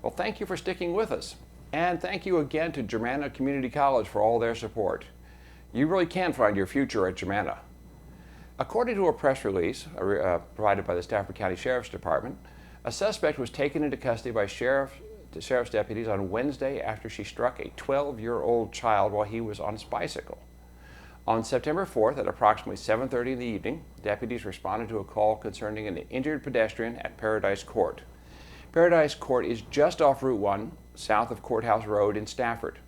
Well, thank you for sticking with us. And thank you again to Germanna Community College for all their support. You really can find your future at Germanna. According to a press release provided by the Stafford County Sheriff's Department, a suspect was taken into custody by sheriff's deputies on Wednesday after she struck a 12-year-old child while he was on his bicycle. On September 4th at approximately 7:30 in the evening, deputies responded to a call concerning an injured pedestrian at Paradise Court. Paradise Court is just off Route 1, south of Courthouse Road in Stafford.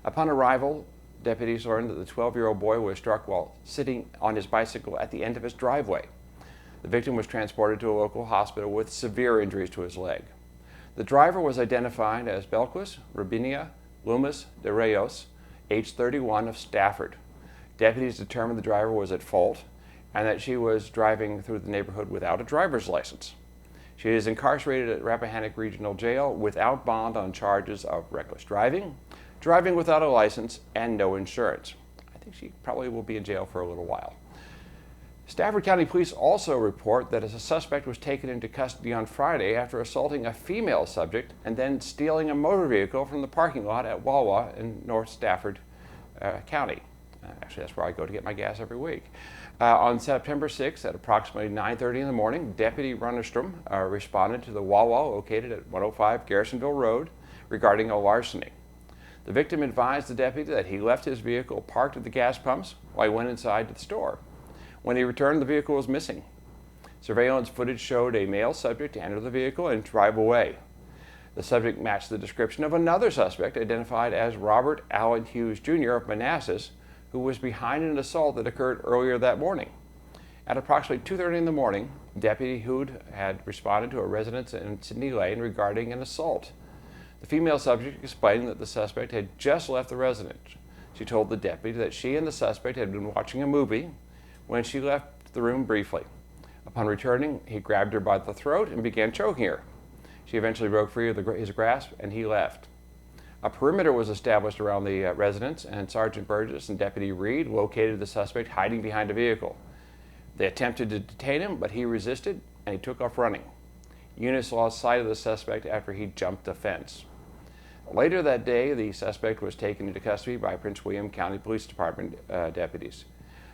Upon arrival, deputies learned that the 12-year-old boy was struck while sitting on his bicycle at the end of his driveway. The victim was transported to a local hospital with severe injuries to his leg. The driver was identified as Belquis Rubinia Loomis de Reyes, age 31, of Stafford. Deputies determined the driver was at fault and that she was driving through the neighborhood without a driver's license. She is incarcerated at Rappahannock Regional Jail without bond on charges of reckless driving, driving without a license, and no insurance. I think she probably will be in jail for a little while. Stafford County Police also report that a suspect was taken into custody on Friday after assaulting a female subject and then stealing a motor vehicle from the parking lot at Wawa in North Stafford County. Actually, that's where I go to get my gas every week. On September 6th at approximately 9:30 in the morning, Deputy Runnerstrom responded to the Wawa located at 105 Garrisonville Road regarding a larceny. The victim advised the deputy that he left his vehicle parked at the gas pumps while he went inside to the store. When he returned, the vehicle was missing. Surveillance footage showed a male subject enter the vehicle and drive away. The subject matched the description of another suspect identified as Robert Allen Hughes Jr. of Manassas, who was behind an assault that occurred earlier that morning. At approximately 2:30 in the morning, Deputy Hood had responded to a residence in Sydney Lane regarding an assault. The female subject explained that the suspect had just left the residence. She told the deputy that she and the suspect had been watching a movie when she left the room briefly. Upon returning, he grabbed her by the throat and began choking her. She eventually broke free of his grasp and he left. A perimeter was established around the residence, and Sergeant Burgess and Deputy Reed located the suspect hiding behind a vehicle. They attempted to detain him, but he resisted and he took off running. Units lost sight of the suspect after he jumped the fence. Later that day, the suspect was taken into custody by Prince William County Police Department deputies.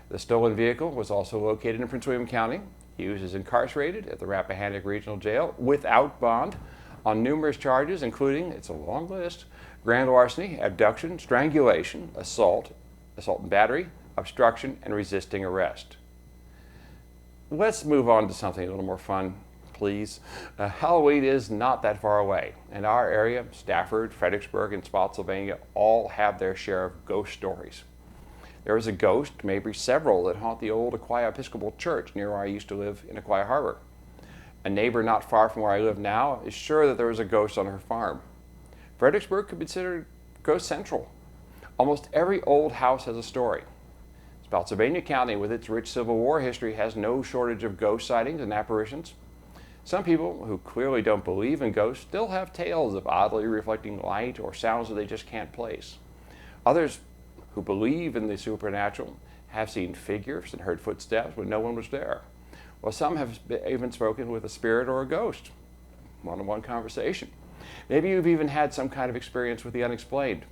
The stolen vehicle was also located in Prince William County. Hughes is incarcerated at the Rappahannock Regional Jail without bond on numerous charges, including, it's a long list, grand larceny, abduction, strangulation, assault and battery, obstruction, and resisting arrest. Let's move on to something a little more fun, please. Halloween is not that far away. In our area, Stafford, Fredericksburg, and Spotsylvania all have their share of ghost stories. There is a ghost, maybe several, that haunt the old Aquia Episcopal Church near where I used to live in Aquia Harbor. A neighbor not far from where I live now is sure that there was a ghost on her farm. Fredericksburg could be considered ghost central. Almost every old house has a story. Spotsylvania County, with its rich Civil War history, has no shortage of ghost sightings and apparitions. Some people who clearly don't believe in ghosts still have tales of oddly reflecting light or sounds that they just can't place. Others who believe in the supernatural have seen figures and heard footsteps when no one was there. Well, some have even spoken with a spirit or a ghost. One-on-one conversation. Maybe you've even had some kind of experience with the unexplained,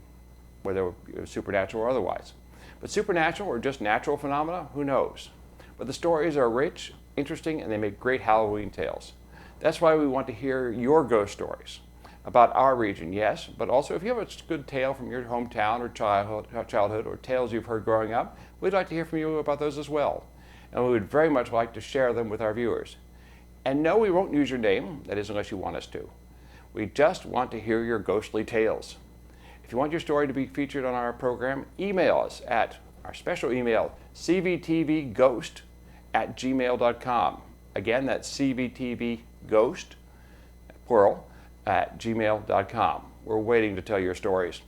whether it was supernatural or otherwise. But supernatural or just natural phenomena, who knows? But the stories are rich, interesting, and they make great Halloween tales. That's why we want to hear your ghost stories about our region, yes, but also if you have a good tale from your hometown or childhood or tales you've heard growing up, we'd like to hear from you about those as well. And we would very much like to share them with our viewers. And no, we won't use your name, that is unless you want us to. We just want to hear your ghostly tales. If you want your story to be featured on our program, email us at our special email, cvtvghost@gmail.com. Again, that's cvtvghost, plural, @gmail.com. We're waiting to tell your stories.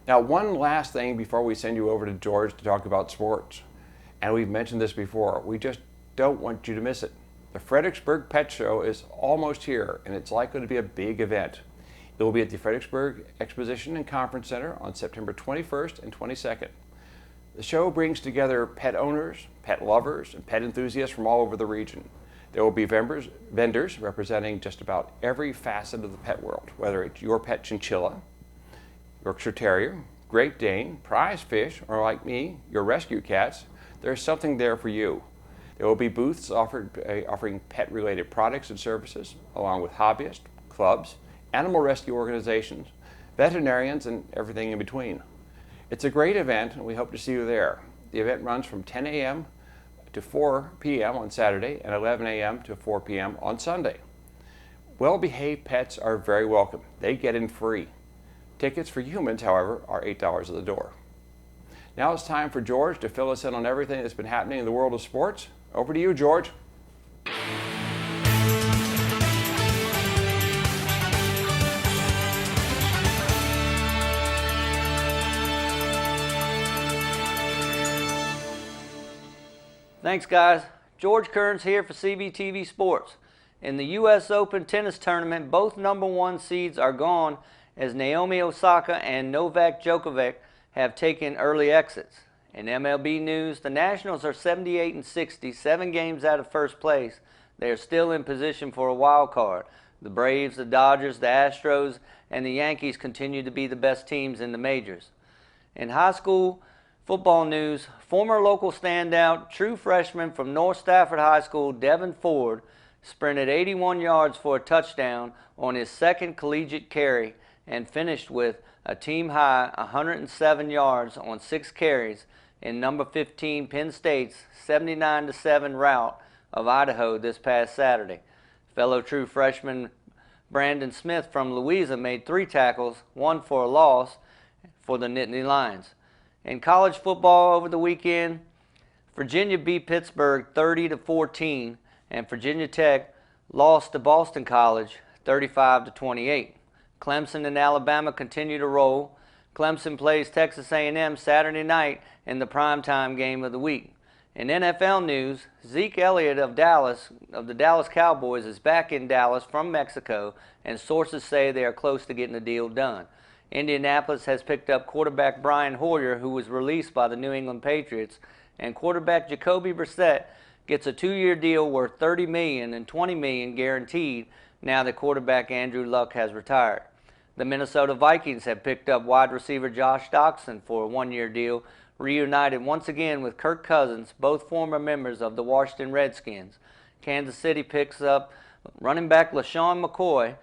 Now, one last thing before we send you over to George to talk about sports. And we've mentioned this before, we just don't want you to miss it. The Fredericksburg Pet Show is almost here, and it's likely to be a big event. It will be at the Fredericksburg Exposition and Conference Center on September 21st and 22nd. The show brings together pet owners, pet lovers, and pet enthusiasts from all over the region. There will be vendors representing just about every facet of the pet world, whether it's your pet chinchilla, Yorkshire Terrier, Great Dane, prize fish, or like me, your rescue cats. There's something there for you. There will be booths offering pet-related products and services, along with hobbyists, clubs, animal rescue organizations, veterinarians, and everything in between. It's a great event, and we hope to see you there. The event runs from 10 a.m. to 4 p.m. on Saturday and 11 a.m. to 4 p.m. on Sunday. Well-behaved pets are very welcome. They get in free. Tickets for humans, however, are $8 at the door. Now it's time for George to fill us in on everything that's been happening in the world of sports. Over to you, George. Thanks, guys. George Kerns here for CVTV Sports. In the U.S. Open tennis tournament, both #1 seeds are gone as Naomi Osaka and Novak Djokovic have taken early exits. In MLB news, the Nationals are 78-60, 7 games out of first place. They are still in position for a wild card. The Braves, the Dodgers, the Astros, and the Yankees continue to be the best teams in the majors. In high school football news, former local standout, true freshman from North Stafford High School, Devin Ford, sprinted 81 yards for a touchdown on his second collegiate carry and finished with a team-high 107 yards on 6 carries in number 15 Penn State's 79-7 rout of Idaho this past Saturday. Fellow true freshman Brandon Smith from Louisa made 3 tackles, 1 for a loss for the Nittany Lions. In college football over the weekend, Virginia beat Pittsburgh 30-14, and Virginia Tech lost to Boston College 35-28. Clemson and Alabama continue to roll. Clemson plays Texas A&M Saturday night in the primetime game of the week. In NFL news, Zeke Elliott of the Dallas Cowboys is back in Dallas from Mexico, and sources say they are close to getting the deal done. Indianapolis has picked up quarterback Brian Hoyer, who was released by the New England Patriots, and quarterback Jacoby Brissett gets a 2-year deal worth $30 million and $20 million guaranteed now that quarterback Andrew Luck has retired. The Minnesota Vikings have picked up wide receiver Josh Doctson for a 1-year deal, reunited once again with Kirk Cousins, both former members of the Washington Redskins. Kansas City picks up running back LaShawn McCoy,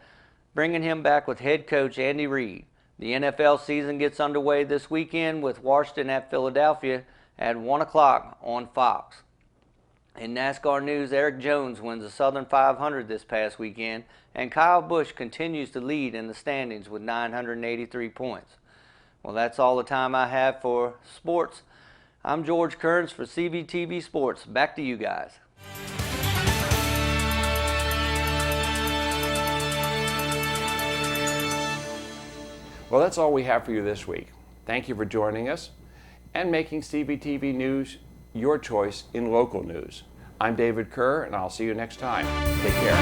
bringing him back with head coach Andy Reid. The NFL season gets underway this weekend with Washington at Philadelphia at 1 o'clock on Fox. In NASCAR news, Eric Jones wins the Southern 500 this past weekend, and Kyle Busch continues to lead in the standings with 983 points. Well, that's all the time I have for sports. I'm George Kerns for CVTV Sports. Back to you guys. Well, that's all we have for you this week. Thank you for joining us and making CVTV News your choice in local news. I'm David Kerr, and I'll see you next time. Take care.